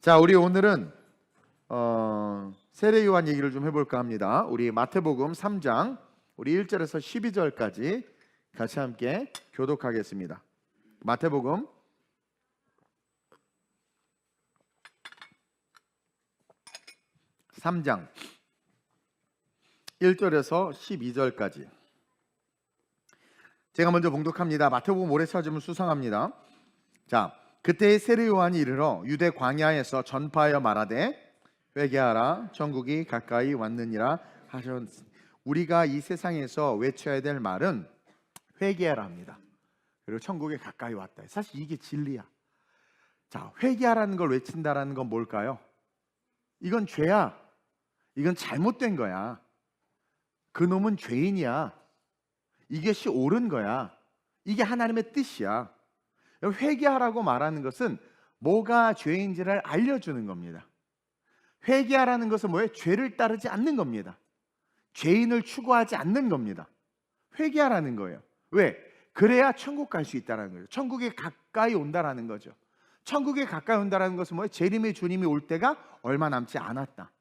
자, 우리 오늘은 세례 요한 얘기를 좀 해볼까 합니다. 우리 마태복음 3장 우리 1절에서 12절까지 같이 함께 교독하겠습니다. 마태복음 3장 1절에서 12절까지 제가 먼저 봉독합니다. 마태복음 오래 찾으면 수상합니다. 자, 그때의 세례 요한이 이르러 유대 광야에서 전파하여 말하되 회개하라 천국이 가까이 왔느니라 하셨으니, 우리가 이 세상에서 외쳐야 될 말은 회개하라 합니다. 그리고 천국에 가까이 왔다. 사실 이게 진리야. 자, 회개하라는 걸 외친다라는 건 뭘까요? 이건 죄야. 이건 잘못된 거야. 그놈은 죄인이야. 이것이 옳은 거야. 이게 하나님의 뜻이야. 회개하라고 말하는 것은 뭐가 죄인지를 알려주는 겁니다. 회개하라는 것은 뭐예요? 죄를 따르지 않는 겁니다. 죄인을 추구하지 않는 겁니다. 회개하라는 거예요. 왜? 그래야 천국 갈 수 있다는 거예요. 천국에 가까이 온다라는 거죠. 천국에 가까이 온다라는 것은 뭐예요? 재림의 주님이 올 때가 얼마 남지 않았다.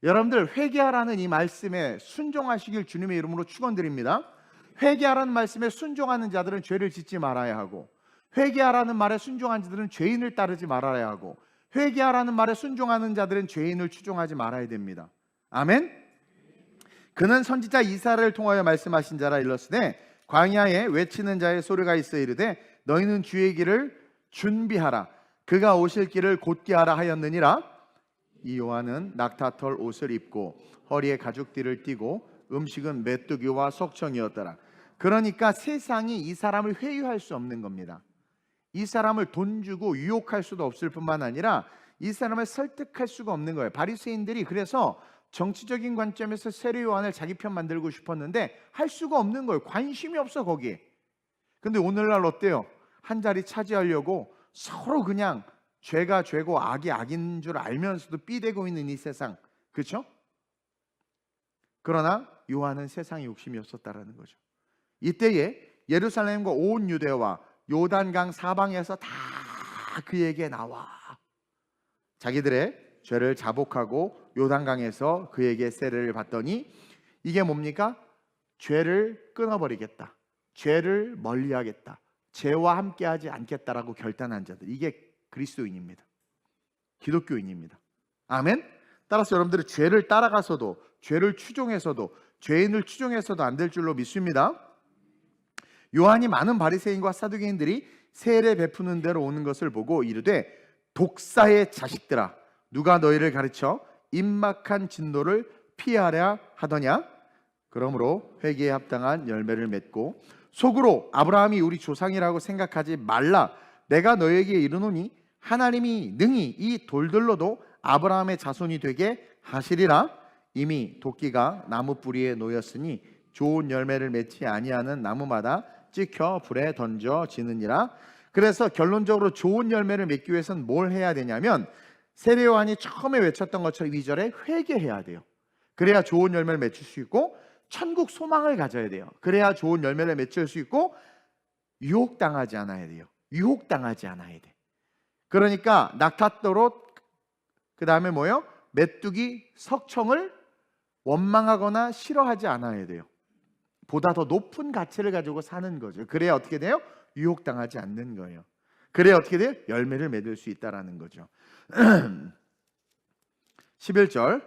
여러분들, 회개하라는 이 말씀에 순종하시길 주님의 이름으로 축원드립니다. 회개하라는 말씀에 순종하는 자들은 죄를 짓지 말아야 하고, 회개하라는 말에 순종한 자들은 죄인을 따르지 말아야 하고, 회개하라는 말에 순종하는 자들은 죄인을 추종하지 말아야 됩니다. 아멘. 그는 선지자 이사야를 통하여 말씀하신 자라 일렀으되 광야에 외치는 자의 소리가 있어 이르되 너희는 주의 길을 준비하라 그가 오실 길을 곧게 하라 하였느니라. 이 요한은 낙타털 옷을 입고 허리에 가죽띠를 띠고 음식은 메뚜기와 석청이었더라. 그러니까 세상이 이 사람을 회유할 수 없는 겁니다. 이 사람을 돈 주고 유혹할 수도 없을 뿐만 아니라 이 사람을 설득할 수가 없는 거예요. 바리새인들이 그래서 정치적인 관점에서 세례 요한을 자기 편 만들고 싶었는데 할 수가 없는 거예요. 관심이 없어 거기에. 근데 오늘날 어때요? 한 자리 차지하려고 서로 그냥 죄가 죄고 악이 악인 줄 알면서도 삐대고 있는 이 세상, 그렇죠? 그러나 요한은 세상의 욕심이 없었다라는 거죠. 이때에 예루살렘과 온 유대와 요단강 사방에서 다 그에게 나와 자기들의 죄를 자복하고 요단강에서 그에게 세례를 받더니 이게 뭡니까? 죄를 끊어버리겠다, 죄를 멀리하겠다, 죄와 함께하지 않겠다라고 결단한 자들, 이게 그리스도인입니다. 기독교인입니다. 아멘. 따라서 여러분들이 죄를 따라가서도, 죄를 추종해서도, 죄인을 추종해서도 안 될 줄로 믿습니다. 요한이 많은 바리새인과 사두개인들이 세례 베푸는 대로 오는 것을 보고 이르되 독사의 자식들아, 누가 너희를 가르쳐 임막한 진노를 피하려 하더냐? 그러므로 회개에 합당한 열매를 맺고 속으로 아브라함이 우리 조상이라고 생각하지 말라. 내가 너희에게 이르노니 하나님이 능히 이 돌들로도 아브라함의 자손이 되게 하시리라. 이미 도끼가 나무 뿌리에 놓였으니 좋은 열매를 맺지 아니하는 나무마다 찍혀 불에 던져지느니라. 그래서 결론적으로 좋은 열매를 맺기 위해서는 뭘 해야 되냐면 세례 요한이 처음에 외쳤던 것처럼 2절에 회개해야 돼요. 그래야 좋은 열매를 맺을 수 있고 천국 소망을 가져야 돼요. 그래야 좋은 열매를 맺을 수 있고 유혹당하지 않아야 돼요. 유혹당하지 않아야 돼. 그러니까 낙타떨옷, 그 다음에 뭐요? 메뚜기, 석청을 원망하거나 싫어하지 않아야 돼요. 보다 더 높은 가치를 가지고 사는 거죠. 그래야 어떻게 돼요? 유혹당하지 않는 거예요. 그래야 어떻게 돼요? 열매를 맺을 수 있다라는 거죠. 11절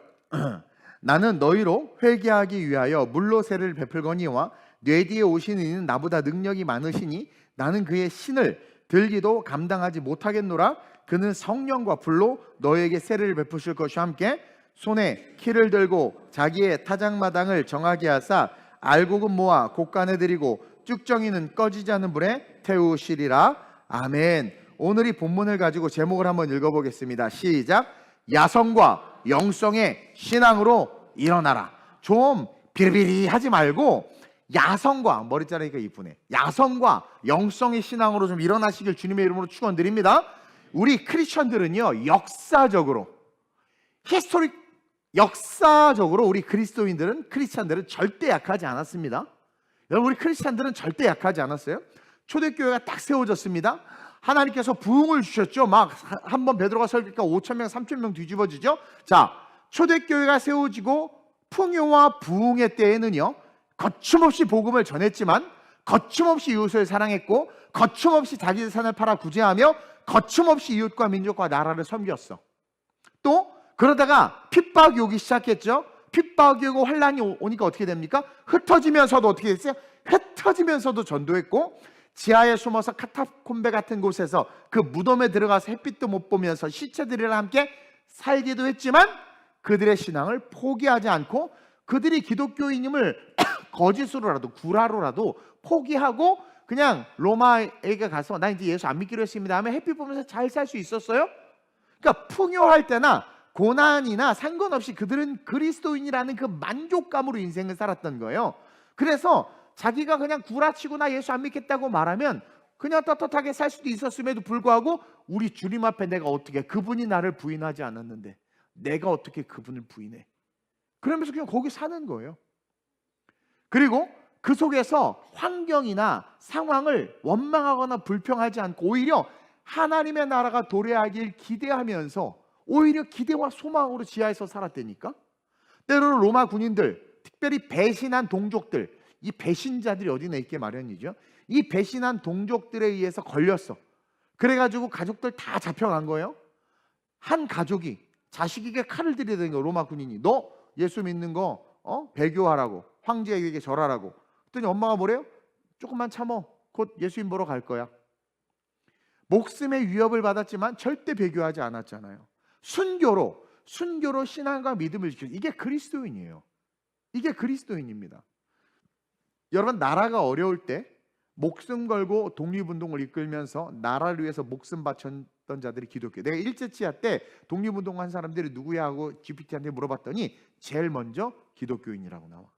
나는 너희로 회개하기 위하여 물로 세례를 베풀거니와 뇌 뒤에 오시는 이는 나보다 능력이 많으시니 나는 그의 신을 들기도 감당하지 못하겠노라. 그는 성령과 불로 너희에게 세례를 베푸실 것과 함께 손에 키를 들고 자기의 타작마당을 정하게 하사 알곡은 모아 곡간에 들이고 쭉정이는 꺼지지 않는 불에 태우시리라. 아멘. 오늘 이 본문을 가지고 제목을 한번 읽어보겠습니다. 시작. 야성과 영성의 신앙으로 일어나라. 좀 비리비리 하지 말고 야성과, 머리 자르니까 이쁘네, 야성과 영성의 신앙으로 좀 일어나시길 주님의 이름으로 축원드립니다. 우리 크리스천들은요, 역사적으로 우리 크리스찬들은 절대 약하지 않았습니다. 여러분, 우리 크리스찬들은 절대 약하지 않았어요. 초대교회가 딱 세워졌습니다. 하나님께서 부흥을 주셨죠. 막 한 번 베드로가 설교니까 5,000명, 3,000명 뒤집어지죠. 자, 초대교회가 세워지고 풍요와 부흥의 때에는요, 거침없이 복음을 전했지만, 거침없이 이웃을 사랑했고, 거침없이 자기 재산을 팔아 구제하며, 거침없이 이웃과 민족과 나라를 섬겼어. 또 그러다가 핍박이 오기 시작했죠. 핍박이 오고 환란이 오니까 어떻게 됩니까? 흩어지면서도 어떻게 됐어요? 흩어지면서도 전도했고, 지하에 숨어서 카타콤베 같은 곳에서 그 무덤에 들어가서 햇빛도 못 보면서 시체들이랑 함께 살기도 했지만, 그들의 신앙을 포기하지 않고 그들이 기독교인임을 거짓으로라도 구라로라도 포기하고 그냥 로마에 가서 나 이제 예수 안 믿기로 했습니다 하면 햇빛 보면서 잘 살 수 있었어요. 그러니까 풍요할 때나 고난이나 상관없이 그들은 그리스도인이라는 그 만족감으로 인생을 살았던 거예요. 그래서 자기가 그냥 구라치고 나 예수 안 믿겠다고 말하면 그냥 떳떳하게 살 수도 있었음에도 불구하고, 우리 주님 앞에 내가 어떻게, 그분이 나를 부인하지 않았는데 내가 어떻게 그분을 부인해? 그러면서 그냥 거기 사는 거예요. 그리고 그 속에서 환경이나 상황을 원망하거나 불평하지 않고 오히려 하나님의 나라가 도래하길 기대하면서 오히려 기대와 소망으로 지하에서 살았다니까. 때로는 로마 군인들, 특별히 배신한 동족들, 이 배신자들이 어디나 있게 마련이죠. 이 배신한 동족들에 의해서 걸렸어. 그래가지고 가족들 다 잡혀간 거예요. 한 가족이 자식에게 칼을 들이대는 거예요. 로마 군인이 너 예수 믿는 거 배교하라고, 황제에게 절하라고. 그랬더니 엄마가 뭐래요? 조금만 참어, 곧 예수님 보러 갈 거야. 목숨의 위협을 받았지만 절대 배교하지 않았잖아요. 순교로 신앙과 믿음을 지켜. 이게 그리스도인이에요. 이게 그리스도인입니다. 여러분, 나라가 어려울 때 목숨 걸고 독립운동을 이끌면서 나라를 위해서 목숨 바쳤던 자들이 기독교. 내가 일제치하 때 독립운동한 사람들이 누구야 하고 GPT한테 물어봤더니 제일 먼저 기독교인이라고 나와.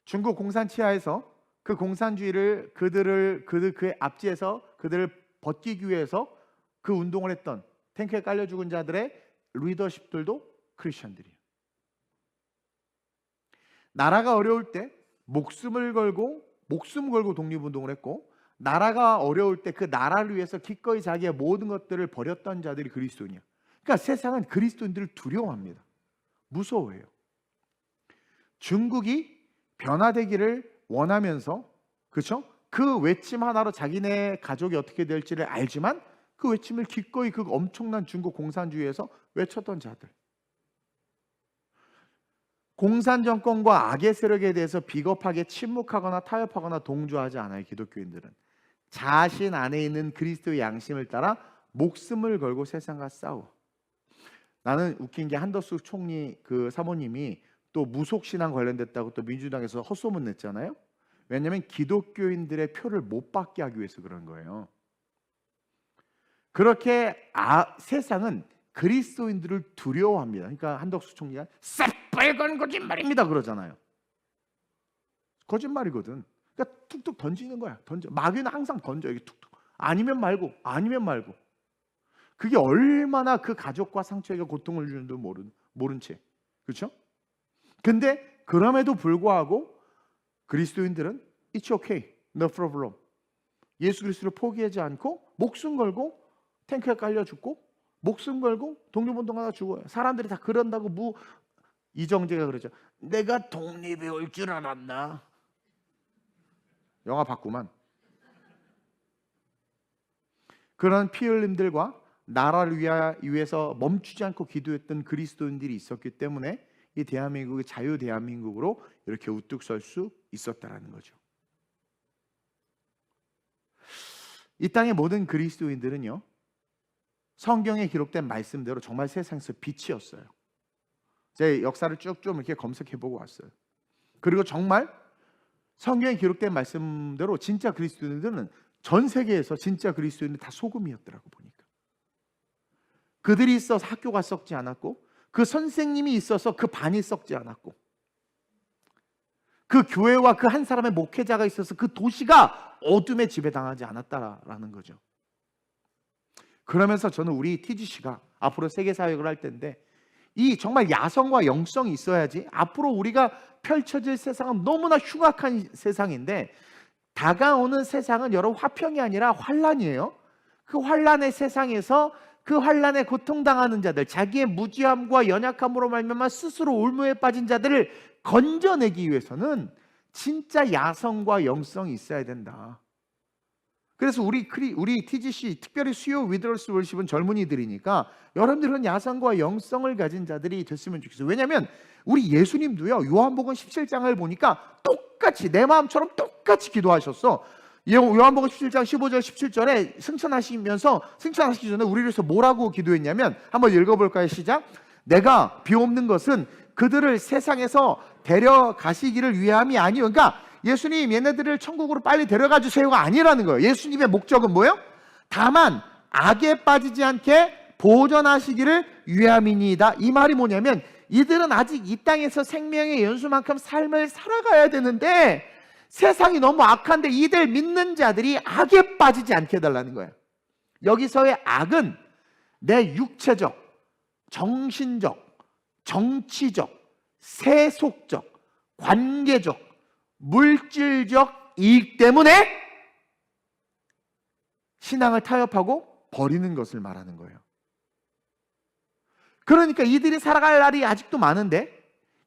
중국 공산치하에서 그 공산주의를 그의 압제에서 그들을 벗기기 위해서 그 운동을 했던, 탱크에 깔려 죽은 자들의 리더십들도 크리스천들이에요. 나라가 어려울 때 목숨 걸고 독립운동을 했고, 나라가 어려울 때 그 나라를 위해서 기꺼이 자기의 모든 것들을 버렸던 자들이 그리스도인이야. 그러니까 세상은 그리스도인들을 두려워합니다. 무서워해요. 중국이 변화되기를 원하면서, 그렇죠? 그 외침 하나로 자기네 가족이 어떻게 될지를 알지만 그 외침을 기꺼이 그 엄청난 중국 공산주의에서 외쳤던 자들. 공산 정권과 악의 세력에 대해서 비겁하게 침묵하거나 타협하거나 동조하지 않아요. 기독교인들은 자신 안에 있는 그리스도의 양심을 따라 목숨을 걸고 세상과 싸워. 나는 웃긴 게 한덕수 총리 그 사모님이 또 무속신앙 관련됐다고 또 민주당에서 헛소문 냈잖아요. 왜냐하면 기독교인들의 표를 못 받게 하기 위해서 그런 거예요. 그렇게 세상은 그리스도인들을 두려워합니다. 그러니까 한덕수 총리가 새빨간 거짓말입니다 그러잖아요. 거짓말이거든. 그러니까 툭툭 던지는 거야. 마귀는 항상 던져. 이게 툭툭. 아니면 말고. 그게 얼마나 그 가족과 상처에게 고통을 주는지도 모른 채. 그렇죠? 근데 그럼에도 불구하고 그리스도인들은 It's okay, no problem. 예수 그리스도를 포기하지 않고 목숨 걸고 탱크에 깔려 죽고, 목숨 걸고 독립운동하다 죽어요. 사람들이 다 그런다고 이정재가 그러죠. 내가 독립이 올 줄 알았나? 영화 봤구만. 그런 피 흘림들과 나라를 위해서 멈추지 않고 기도했던 그리스도인들이 있었기 때문에 이 대한민국이 자유 대한민국으로 이렇게 우뚝 설 수 있었다라는 거죠. 이 땅의 모든 그리스도인들은요, 성경에 기록된 말씀대로 정말 세상에서 빛이었어요. 제 역사를 쭉 좀 이렇게 검색해보고 왔어요. 그리고 정말 성경에 기록된 말씀대로 진짜 그리스도인들은 전 세계에서 진짜 그리스도인들 다 소금이었더라고 보니까. 그들이 있어서 학교가 썩지 않았고, 그 선생님이 있어서 그 반이 썩지 않았고, 그 교회와 그 한 사람의 목회자가 있어서 그 도시가 어둠에 지배당하지 않았다라는 거죠. 그러면서 저는 우리 TGC가 앞으로 세계 사역을 할 텐데, 이 정말 야성과 영성이 있어야지 앞으로 우리가 펼쳐질 세상은 너무나 흉악한 세상인데, 다가오는 세상은 여러분 화평이 아니라 환란이에요. 그 환란의 세상에서 그 환란에 고통당하는 자들, 자기의 무지함과 연약함으로 말미암아 스스로 올무에 빠진 자들을 건져내기 위해서는 진짜 야성과 영성이 있어야 된다. 그래서 우리 TGC 특별히 수요 위드럴스 월십은 젊은이들이니까 여러분들은 야성과 영성을 가진 자들이 됐으면 좋겠어요. 왜냐하면 우리 예수님도요, 요한복음 17장을 보니까 똑같이 내 마음처럼 똑같이 기도하셨어. 요한복음 17장 15절 17절에 승천하시기 전에 우리를 위해서 뭐라고 기도했냐면, 한번 읽어볼까요? 시작. 내가 비옵는 것은 그들을 세상에서 데려가시기를 위함이 아니요. 그러니까 예수님 얘네들을 천국으로 빨리 데려가 주세요가 아니라는 거예요. 예수님의 목적은 뭐예요? 다만 악에 빠지지 않게 보존하시기를 위함이니이다. 이 말이 뭐냐면, 이들은 아직 이 땅에서 생명의 연수만큼 삶을 살아가야 되는데 세상이 너무 악한데 이들 믿는 자들이 악에 빠지지 않게 해달라는 거예요. 여기서의 악은 내 육체적, 정신적, 정치적, 세속적, 관계적, 물질적 이익 때문에 신앙을 타협하고 버리는 것을 말하는 거예요. 그러니까 이들이 살아갈 날이 아직도 많은데,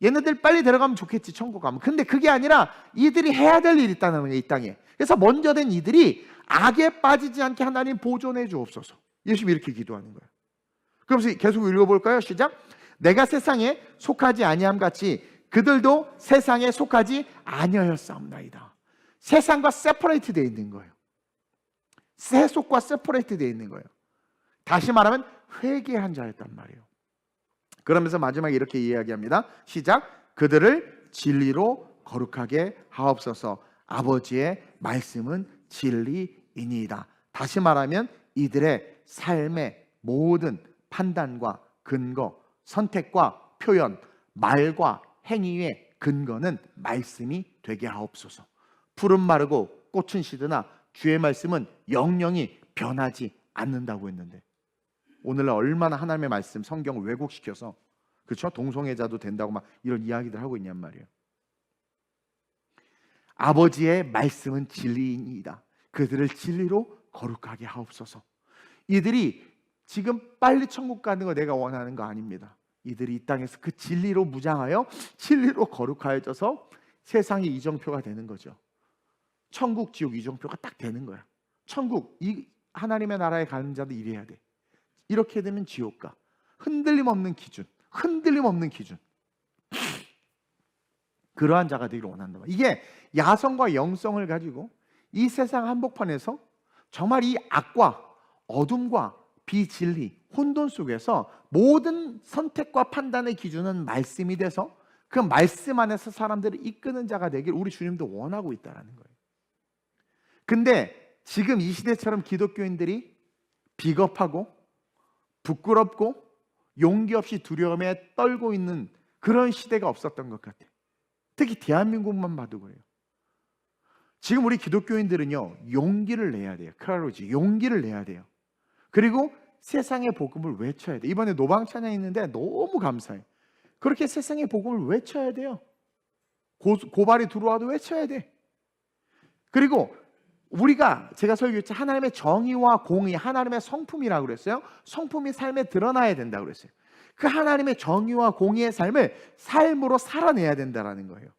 얘네들 빨리 데려가면 좋겠지, 천국 가면. 근데 그게 아니라 이들이 해야 될 일이 있다는 거예요, 이 땅에. 그래서 먼저 된 이들이 악에 빠지지 않게 하나님 보존해 주옵소서. 예수님이 이렇게 기도하는 거예요. 그러면서 계속 읽어볼까요? 시작. 내가 세상에 속하지 아니함 같이 그들도 세상에 속하지 아니하였사옵나이다. 세상과 세퍼레이트 되어 있는 거예요. 세속과 세퍼레이트 되어 있는 거예요. 다시 말하면 회개한 자였단 말이에요. 그러면서 마지막에 이렇게 이야기합니다. 시작. 그들을 진리로 거룩하게 하옵소서. 아버지의 말씀은 진리이니이다. 다시 말하면 이들의 삶의 모든 판단과 근거, 선택과 표현, 말과 행위의 근거는 말씀이 되게 하옵소서. 풀은 마르고 꽃은 시드나 주의 말씀은 영영이 변하지 않는다고 했는데, 오늘날 얼마나 하나님의 말씀, 성경을 왜곡시켜서, 그렇죠? 동성애자도 된다고 막 이런 이야기들 하고 있냔 말이에요. 아버지의 말씀은 진리이니이다. 그들을 진리로 거룩하게 하옵소서. 이들이 지금 빨리 천국 가는 거 내가 원하는 거 아닙니다. 이들이 이 땅에서 그 진리로 무장하여 진리로 거룩하여져서 세상의 이정표가 되는 거죠. 천국, 지옥 이정표가 딱 되는 거야. 천국, 이 하나님의 나라에 가는 자도 이래야 돼. 이렇게 되면 지옥 가. 흔들림 없는 기준, 흔들림 없는 기준. 그러한 자가 되기를 원한다. 이게 야성과 영성을 가지고 이 세상 한복판에서 정말 이 악과 어둠과 비진리, 혼돈 속에서 모든 선택과 판단의 기준은 말씀이 돼서 그 말씀 안에서 사람들을 이끄는 자가 되길 우리 주님도 원하고 있다는 거예요. 근데 지금 이 시대처럼 기독교인들이 비겁하고 부끄럽고 용기 없이 두려움에 떨고 있는 그런 시대가 없었던 것 같아요. 특히 대한민국만 봐도 그래요. 지금 우리 기독교인들은요, 용기를 내야 돼요. 크라로지, 용기를 내야 돼요. 그리고 세상의 복음을 외쳐야 돼요. 이번에 노방 찬양이 있는데 너무 감사해요. 그렇게 세상의 복음을 외쳐야 돼요. 고발이 들어와도 외쳐야 돼. 그리고 우리가, 제가 설교했죠, 하나님의 정의와 공의, 하나님의 성품이라고 그랬어요. 성품이 삶에 드러나야 된다고 그랬어요. 그 하나님의 정의와 공의의 삶을 삶으로 살아내야 된다는 거예요.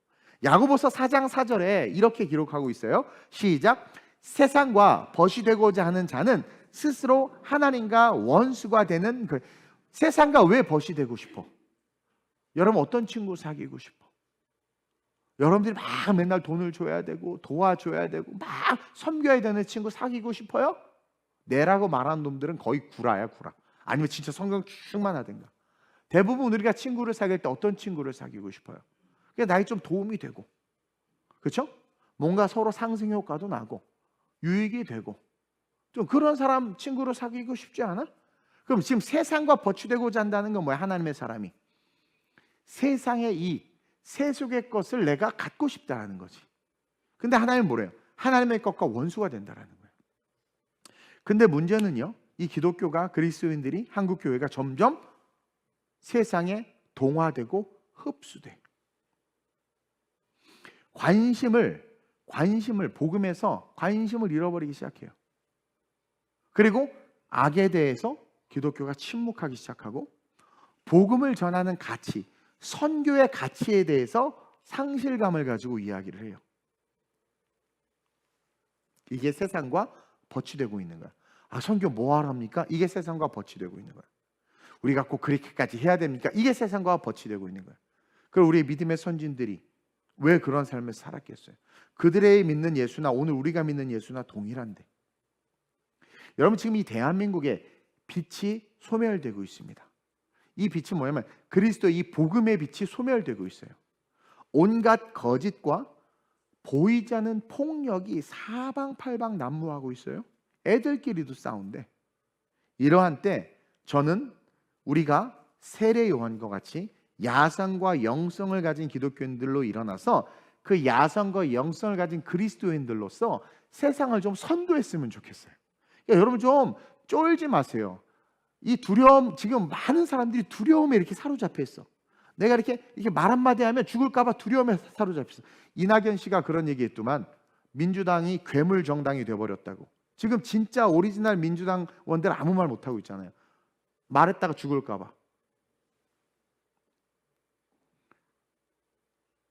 야고보서 4장 4절에 이렇게 기록하고 있어요. 시작. 세상과 벗이 되고자 하는 자는 스스로 하나님과 원수가 되는 세상과 왜 벗이 되고 싶어? 여러분 어떤 친구 사귀고 싶어? 여러분들이 막 맨날 돈을 줘야 되고 도와줘야 되고 막 섬겨야 되는 친구 사귀고 싶어요? 내라고 말하는 놈들은 거의 구라야, 구라. 아니면 진짜 성경 충만하든가. 대부분 우리가 친구를 사귈 때 어떤 친구를 사귀고 싶어요? 그게 나에 좀 도움이 되고, 그렇죠? 뭔가 서로 상승 효과도 나고 유익이 되고, 좀 그런 사람 친구를 사귀고 싶지 않아? 그럼 지금 세상과 버추되고자 한다는 건 뭐야? 하나님의 사람이 세상의 이 세속의 것을 내가 갖고 싶다는 거지. 근데 하나님은 뭐래요? 하나님의 것과 원수가 된다는 거예요. 근데 문제는요, 이 기독교가, 그리스도인들이, 한국 교회가 점점 세상에 동화되고 흡수돼. 관심을 복음에서 관심을 잃어버리기 시작해요. 그리고 악에 대해서 기독교가 침묵하기 시작하고 복음을 전하는 가치, 선교의 가치에 대해서 상실감을 가지고 이야기를 해요. 이게 세상과 버치되고 있는 거야. 아, 선교 뭐하러 합니까? 이게 세상과 버치되고 있는 거야. 우리가 꼭 그렇게까지 해야 됩니까? 이게 세상과 버치되고 있는 거야. 그럼 우리의 믿음의 선진들이 왜 그런 삶을 살았겠어요? 그들의 믿는 예수나 오늘 우리가 믿는 예수나 동일한데. 여러분, 지금 이 대한민국에 빛이 소멸되고 있습니다. 이 빛이 뭐냐면 그리스도 이 복음의 빛이 소멸되고 있어요. 온갖 거짓과 보이지 않는 폭력이 사방팔방 난무하고 있어요. 애들끼리도 싸운대. 이러한 때 저는 우리가 세례 요한과 같이 야성과 영성을 가진 기독교인들로 일어나서 그 야성과 영성을 가진 그리스도인들로서 세상을 좀 선도했으면 좋겠어요. 그러니까 여러분 좀 쫄지 마세요. 이 두려움, 지금 많은 사람들이 두려움에 이렇게 사로잡혀 있어. 내가 이렇게 말 한마디 하면 죽을까 봐 두려움에 사로잡혀 있어. 이낙연 씨가 그런 얘기했더만 민주당이 괴물 정당이 돼버렸다고. 지금 진짜 오리지널 민주당원들 아무 말 못하고 있잖아요. 말했다가 죽을까 봐.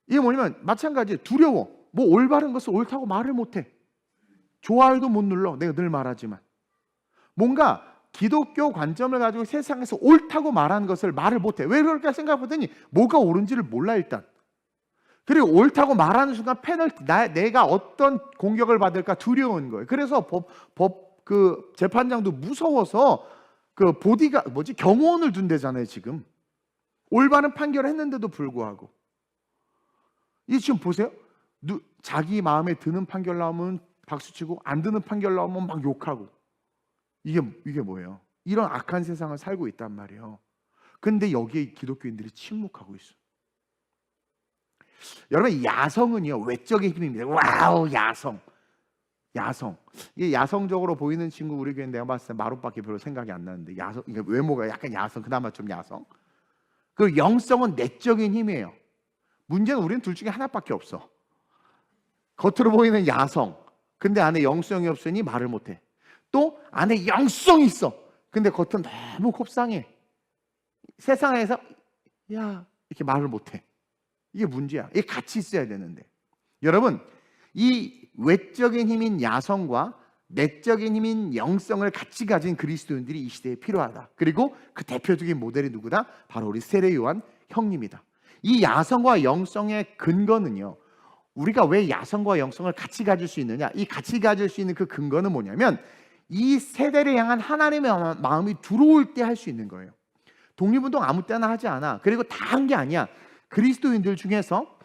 이게 뭐냐면 마찬가지예요. 두려워. 뭐 올바른 것을 옳다고 말을 못해. 좋아요도 못 눌러. 내가 늘 말하지만 뭔가 기독교 관점을 가지고 세상에서 옳다고 말하는 것을 말을 못해. 왜 그럴까 생각해보더니 뭐가 옳은지를 몰라 일단. 그리고 옳다고 말하는 순간 페널티, 내가 어떤 공격을 받을까 두려운 거예요. 그래서 그 재판장도 무서워서 그 경호원을 둔대잖아요 지금. 올바른 판결을 했는데도 불구하고. 이 지금 보세요. 자기 마음에 드는 판결 나오면 박수치고 안 드는 판결 나오면 막 욕하고. 이게 뭐예요? 이런 악한 세상을 살고 있단 말이에요. 근데 여기에 기독교인들이 침묵하고 있어. 여러분, 야성은요 외적인 힘입니다. 와우, 야성. 이게 야성적으로 보이는 친구 우리 교회 내가 봤을 때 마룻밖에 별로 생각이 안 나는데 야성, 이게 외모가 약간 야성, 그나마 좀 야성. 그 영성은 내적인 힘이에요. 문제는 우리는 둘 중에 하나밖에 없어. 겉으로 보이는 야성, 근데 안에 영성이 없으니 말을 못해. 또 안에 영성이 있어. 근데 겉은 너무 곱상해. 세상에서 야 이렇게 말을 못해. 이게 문제야. 이게 같이 있어야 되는데. 여러분, 이 외적인 힘인 야성과 내적인 힘인 영성을 같이 가진 그리스도인들이 이 시대에 필요하다. 그리고 그 대표적인 모델이 누구다? 바로 우리 세례 요한 형님이다. 이 야성과 영성의 근거는요, 우리가 왜 야성과 영성을 같이 가질 수 있느냐? 이 같이 가질 수 있는 그 근거는 뭐냐면 이 세대를 향한 하나님의 마음이 들어올 때 할 수 있는 거예요. 독립운동 아무 때나 하지 않아. 그리고 다 한 게 아니야. 그리스도인들 중에서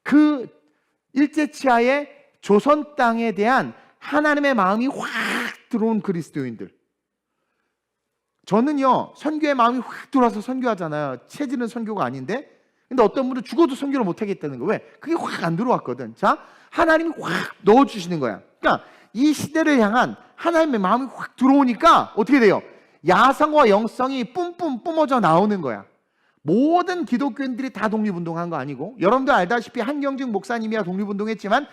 그 일제치하의 조선 땅에 대한 하나님의 마음이 확 들어온 그리스도인들. 저는요 선교의 마음이 확 들어와서 선교하잖아요. 체질은 선교가 아닌데, 근데 어떤 분은 죽어도 선교를 못 하겠다는 거예요. 왜? 그게 확 안 들어왔거든. 자, 하나님이 확 넣어주시는 거야. 그러니까 이 시대를 향한 하나님의 마음이 확 들어오니까 어떻게 돼요? 야성과 영성이 뿜뿜 뿜어져 나오는 거야. 모든 기독교인들이 다 독립운동한 거 아니고, 여러분도 알다시피 한경직 목사님이야 독립운동했지만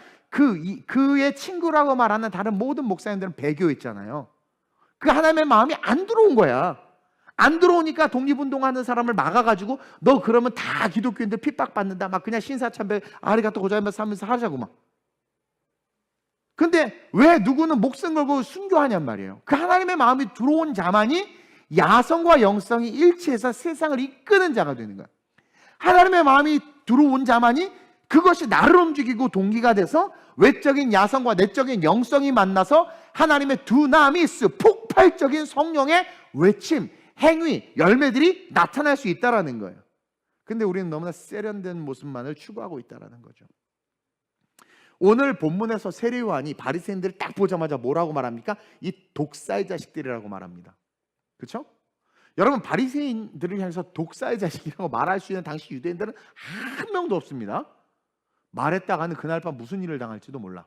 그의 친구라고 말하는 다른 모든 목사님들은 배교했잖아요. 그 하나님의 마음이 안 들어온 거야. 안 들어오니까 독립운동하는 사람을 막아가지고 너 그러면 다 기독교인들 핍박받는다, 막 그냥 신사참배 아리가또 고자이마스 하면서 하자고 막. 근데 왜 누구는 목숨 걸고 순교하냔 말이에요. 그 하나님의 마음이 들어온 자만이 야성과 영성이 일치해서 세상을 이끄는 자가 되는 거야. 하나님의 마음이 들어온 자만이 그것이 나를 움직이고 동기가 돼서 외적인 야성과 내적인 영성이 만나서 하나님의 두나미스, 폭발적인 성령의 외침, 행위, 열매들이 나타날 수 있다라는 거예요. 근데 우리는 너무나 세련된 모습만을 추구하고 있다라는 거죠. 오늘 본문에서 세례 요한이 바리새인들을 딱 보자마자 뭐라고 말합니까? 이 독사의 자식들이라고 말합니다. 그렇죠? 여러분, 바리새인들을 향해서 독사의 자식이라고 말할 수 있는 당시 유대인들은 한 명도 없습니다. 말했다가는 그날 밤 무슨 일을 당할지도 몰라.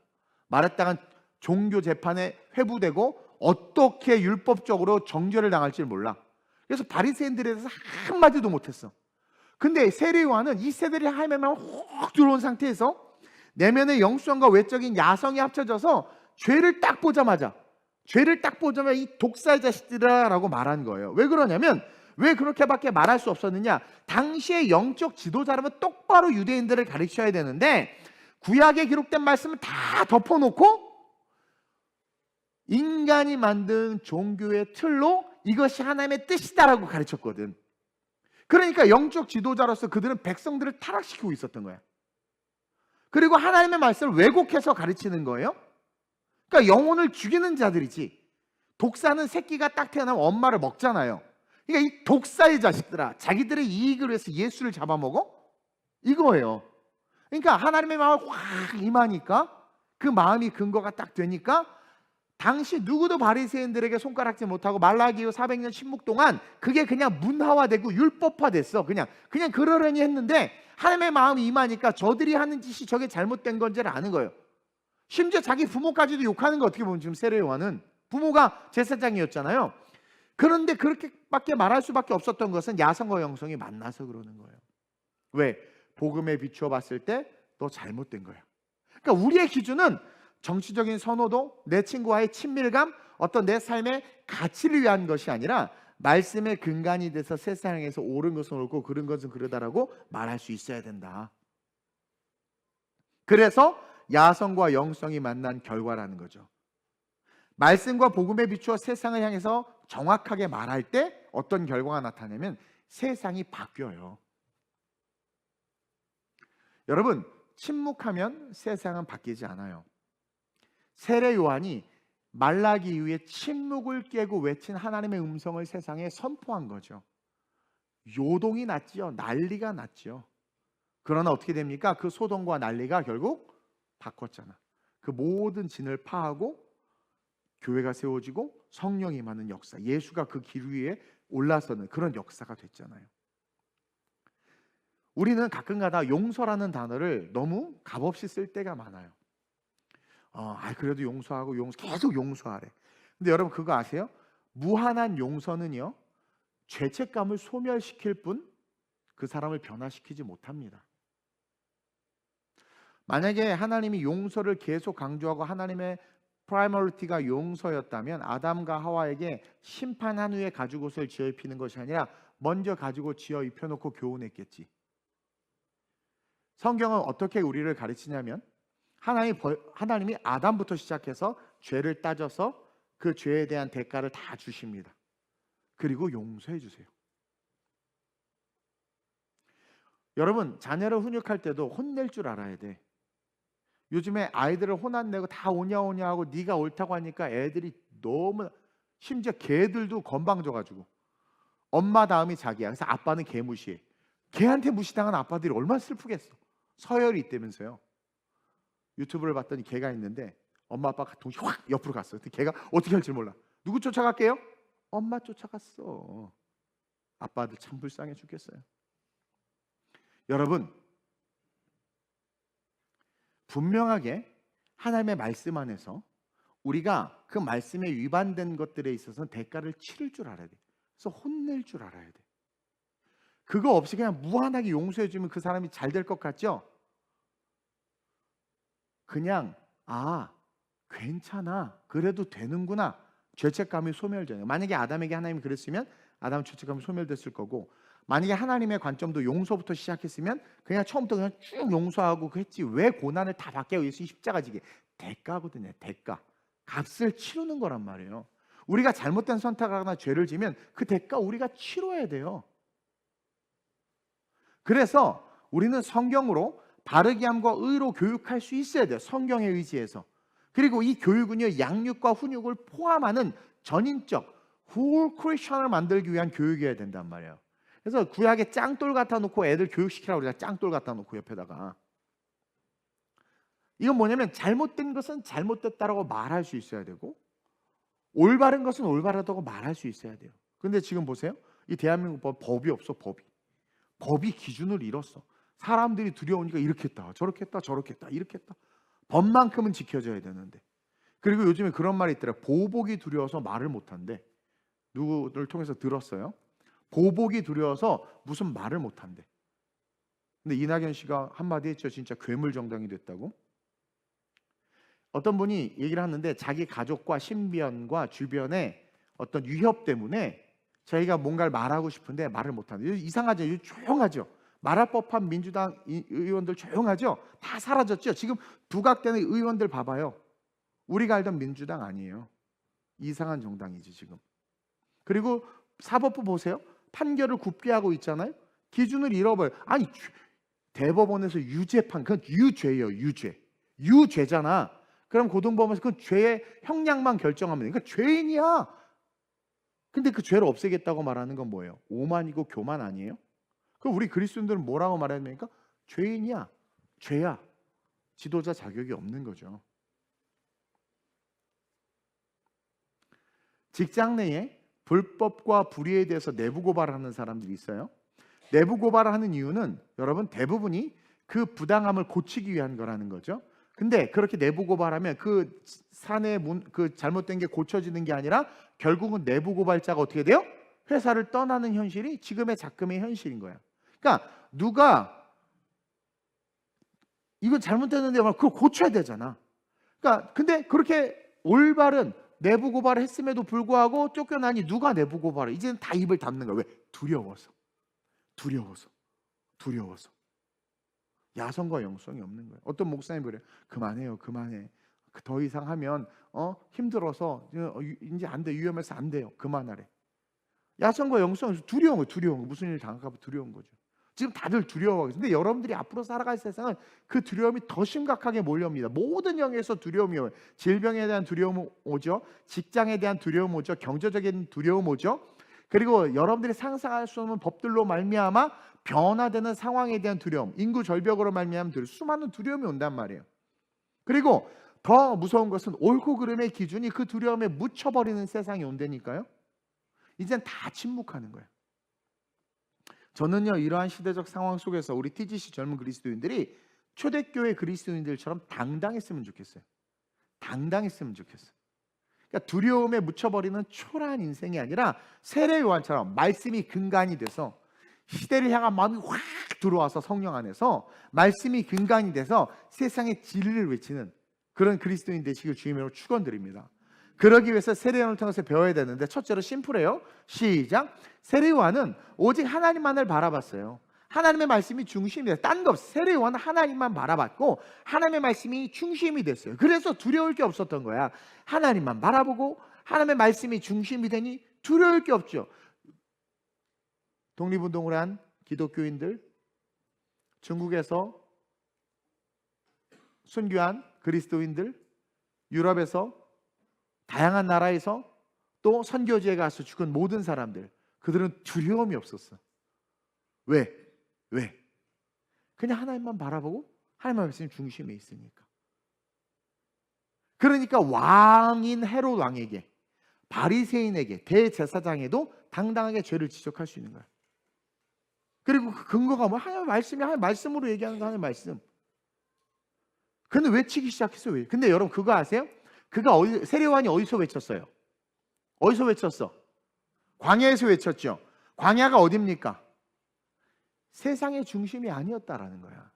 말했다간 종교 재판에 회부되고 어떻게 율법적으로 정죄를 당할지 몰라. 그래서 바리새인들에 대해서 한마디도 못했어. 근데 세례 요한은 이 세대를 하나님의 마음을 확 들어온 상태에서 내면의 영성과 외적인 야성이 합쳐져서 죄를 딱 보자마자 이 독사의 자식들이라고 말한 거예요. 왜 그러냐면 왜 그렇게밖에 말할 수 없었느냐? 당시의 영적 지도자라면 똑바로 유대인들을 가르쳐야 되는데 구약에 기록된 말씀을 다 덮어놓고 인간이 만든 종교의 틀로 이것이 하나님의 뜻이다라고 가르쳤거든. 그러니까 영적 지도자로서 그들은 백성들을 타락시키고 있었던 거야. 그리고 하나님의 말씀을 왜곡해서 가르치는 거예요. 그러니까 영혼을 죽이는 자들이지. 독사는 새끼가 딱 태어나면 엄마를 먹잖아요. 그러니까 이 독사의 자식들아, 자기들의 이익을 위해서 예수를 잡아먹어? 이거예요. 그러니까 하나님의 마음을 확 임하니까 그 마음이 근거가 딱 되니까 당시 누구도 바리새인들에게 손가락질 못하고 말라기 후 400년 침묵 동안 그게 그냥 문화화되고 율법화됐어. 그냥 그러려니 했는데 하나님의 마음이 임하니까 저들이 하는 짓이 저게 잘못된 건지를 아는 거예요. 심지어 자기 부모까지도 욕하는 거 어떻게 보면 지금 세례 요한은 부모가 제사장이었잖아요. 그런데 그렇게밖에 말할 수밖에 없었던 것은 야성과 영성이 만나서 그러는 거예요. 왜? 복음에 비추어 봤을 때 너 잘못된 거야. 그러니까 우리의 기준은 정치적인 선호도, 내 친구와의 친밀감, 어떤 내 삶의 가치를 위한 것이 아니라 말씀의 근간이 돼서 세상에서 옳은 것은 옳고 그른 것은 그르다라고 말할 수 있어야 된다. 그래서 야성과 영성이 만난 결과라는 거죠. 말씀과 복음에 비추어 세상을 향해서 정확하게 말할 때 어떤 결과가 나타나냐면 세상이 바뀌어요. 여러분, 침묵하면 세상은 바뀌지 않아요. 세례 요한이 말라기 이후에 침묵을 깨고 외친 하나님의 음성을 세상에 선포한 거죠. 요동이 났지요. 난리가 났지요. 그러나 어떻게 됩니까? 그 소동과 난리가 결국 바꿨잖아. 그 모든 진을 파하고 교회가 세워지고 성령이 임하는 역사, 예수가 그 길 위에 올라서는 그런 역사가 됐잖아요. 우리는 가끔가다 용서라는 단어를 너무 값없이 쓸 때가 많아요. 그래도 용서하고 계속 용서하래. 근데 여러분 그거 아세요? 무한한 용서는요, 죄책감을 소멸시킬 뿐 그 사람을 변화시키지 못합니다. 만약에 하나님이 용서를 계속 강조하고 하나님의 프라이머리티가 용서였다면 아담과 하와에게 심판한 후에 가죽옷을 지어 입히는 것이 아니라 먼저 가죽옷 지어 입혀놓고 교훈했겠지. 성경은 어떻게 우리를 가르치냐면 하나님이 아담부터 시작해서 죄를 따져서 그 죄에 대한 대가를 다 주십니다. 그리고 용서해 주세요. 여러분, 자녀를 훈육할 때도 혼낼 줄 알아야 돼. 요즘에 아이들을 혼 안 내고 다 오냐 하고 네가 옳다고 하니까 애들이 너무, 심지어 개들도 건방져가지고 엄마 다음이 자기야. 그래서 아빠는 개 무시해. 개한테 무시당한 아빠들이 얼마나 슬프겠어. 서열이 있다면서요. 유튜브를 봤더니 개가 있는데 엄마 아빠가 동시에 확 옆으로 갔어. 개가 어떻게 할지 몰라. 누구 쫓아갈게요? 엄마 쫓아갔어. 아빠들 참 불쌍해 죽겠어요. 여러분, 분명하게 하나님의 말씀 안에서 우리가 그 말씀에 위반된 것들에 있어서는 대가를 치를 줄 알아야 돼. 그래서 혼낼 줄 알아야 돼. 그거 없이 그냥 무한하게 용서해 주면 그 사람이 잘 될 것 같죠? 그냥 괜찮아, 그래도 되는구나, 죄책감이 소멸돼요. 만약에 아담에게 하나님이 그랬으면 아담은 죄책감이 소멸됐을 거고, 만약에 하나님의 관점도 용서부터 시작했으면 그냥 처음부터 그냥 쭉 용서하고 했지. 왜 고난을 다 받게 하고 예수 십자가 지게? 대가거든요. 대가. 값을 치르는 거란 말이에요. 우리가 잘못된 선택을 하거나 죄를 지면 그 대가 우리가 치러야 돼요. 그래서 우리는 성경으로 바르게 함과 의로 교육할 수 있어야 돼요. 성경에 의지해서. 그리고 이 교육은요, 양육과 훈육을 포함하는 전인적 whole Christian을 만들기 위한 교육이어야 된단 말이에요. 그래서 구약에 짱돌 갖다 놓고 애들 교육시키라고 그러잖아요. 짱돌 갖다 놓고 옆에다가. 이건 뭐냐면 잘못된 것은 잘못됐다라고 말할 수 있어야 되고 올바른 것은 올바르다고 말할 수 있어야 돼요. 근데 지금 보세요. 이 대한민국 법이 없어. 법이 기준을 잃었어. 사람들이 두려우니까 이렇게 했다 저렇게 했다 저렇게 했다 이렇게 했다. 법만큼은 지켜져야 되는데. 그리고 요즘에 그런 말이 있더라고요. 보복이 두려워서 말을 못한대. 누구를 통해서 들었어요. 보복이 두려워서 무슨 말을 못한대. 근데 이낙연 씨가 한마디 했죠. 진짜 괴물 정당이 됐다고. 어떤 분이 얘기를 하는데 자기 가족과 신변과 주변의 어떤 위협 때문에 자기가 뭔가를 말하고 싶은데 말을 못하는, 이상하죠? 조용하죠? 말할 법한 민주당 의원들 조용하죠? 다 사라졌죠? 지금 부각되는 의원들 봐봐요. 우리가 알던 민주당 아니에요. 이상한 정당이지 지금. 그리고 사법부 보세요. 판결을 굽게 하고 있잖아요. 기준을 잃어버려. 아니 대법원에서 유죄판, 그건 유죄예요. 유죄잖아. 그럼 고등법원에서 그 죄의 형량만 결정하면 돼. 그러니까 죄인이야. 근데 그 죄를 없애겠다고 말하는 건 뭐예요? 오만이고 교만 아니에요? 그럼 우리 그리스도인들은 뭐라고 말해야 됩니까? 죄인이야. 죄야. 지도자 자격이 없는 거죠. 직장 내에 불법과 불의에 대해서 내부 고발하는 사람들이 있어요. 내부 고발하는 이유는 여러분 대부분이 그 부당함을 고치기 위한 거라는 거죠. 근데 그렇게 내부 고발하면 그 사내 그 잘못된 게 고쳐지는 게 아니라 결국은 내부 고발자가 어떻게 돼요? 회사를 떠나는 현실이 지금의 작금의 현실인 거야. 그러니까 누가 이거 잘못됐는데 그걸 고쳐야 되잖아. 그러니까 근데 그렇게 올바른 내부 고발을 했음에도 불구하고 쫓겨나니 누가 내부 고발을? 이제는 다 입을 닫는 거야. 왜? 두려워서. 야성과 영성이 없는 거예요. 어떤 목사님 그래요. 그만해요. 더 이상 하면 힘들어서 이제 안 돼. 위험해서 안 돼요. 그만하래. 야성과 영성은 두려운 거예요. 무슨 일 당할까 봐 두려운 거죠. 지금 다들 두려워하고 있어요. 근데 여러분들이 앞으로 살아갈 세상은 그 두려움이 더 심각하게 몰려옵니다. 모든 영역에서 두려움이 오요. 질병에 대한 두려움 오죠. 직장에 대한 두려움 오죠. 경제적인 두려움 오죠. 그리고 여러분들이 상상할 수 없는 법들로 말미암아 변화되는 상황에 대한 두려움, 인구 절벽으로 말미암아 수많은 두려움이 온단 말이에요. 그리고 더 무서운 것은 옳고 그름의 기준이 그 두려움에 묻혀버리는 세상이 온다니까요. 이젠 다 침묵하는 거예요. 저는요, 이러한 시대적 상황 속에서 우리 TGC 젊은 그리스도인들이 초대교회 그리스도인들처럼 당당했으면 좋겠어요. 그러니까 두려움에 묻혀버리는 초라한 인생이 아니라 세례 요한처럼 말씀이 근간이 돼서 시대를 향한 마음이 확 들어와서 성령 안에서 말씀이 근간이 돼서 세상의 진리를 외치는 그런 그리스도인 되시길 주님으로 축원드립니다. 그러기 위해서 세례 요한을 통해서 배워야 되는데 첫째로 심플해요. 시작. 세례 요한은 오직 하나님만을 바라봤어요. 하나님의 말씀이 중심이 됐어요. 딴 거 없어요. 세례 요한은 하나님만 바라봤고 하나님의 말씀이 중심이 됐어요. 그래서 두려울 게 없었던 거야. 하나님만 바라보고 하나님의 말씀이 중심이 되니 두려울 게 없죠. 독립운동을 한 기독교인들, 중국에서 순교한 그리스도인들, 유럽에서 다양한 나라에서 또 선교지에 가서 죽은 모든 사람들, 그들은 두려움이 없었어. 왜? 그냥 하나님만 바라보고 하나님의 말씀 중심에 있으니까. 그러니까 왕인 헤롯 왕에게, 바리새인에게, 대제사장에도 당당하게 죄를 지적할 수 있는 거야. 그리고 그 근거가 뭐? 하나님의 말씀이 하나님의 말씀으로 얘기하는 거, 하나님의 말씀. 근데 외치기 시작했어요. 왜? 근데 여러분 그거 아세요? 세례 요한이 어디서 외쳤어요? 어디서 외쳤어? 광야에서 외쳤죠. 광야가 어디입니까? 세상의 중심이 아니었다라는 거야.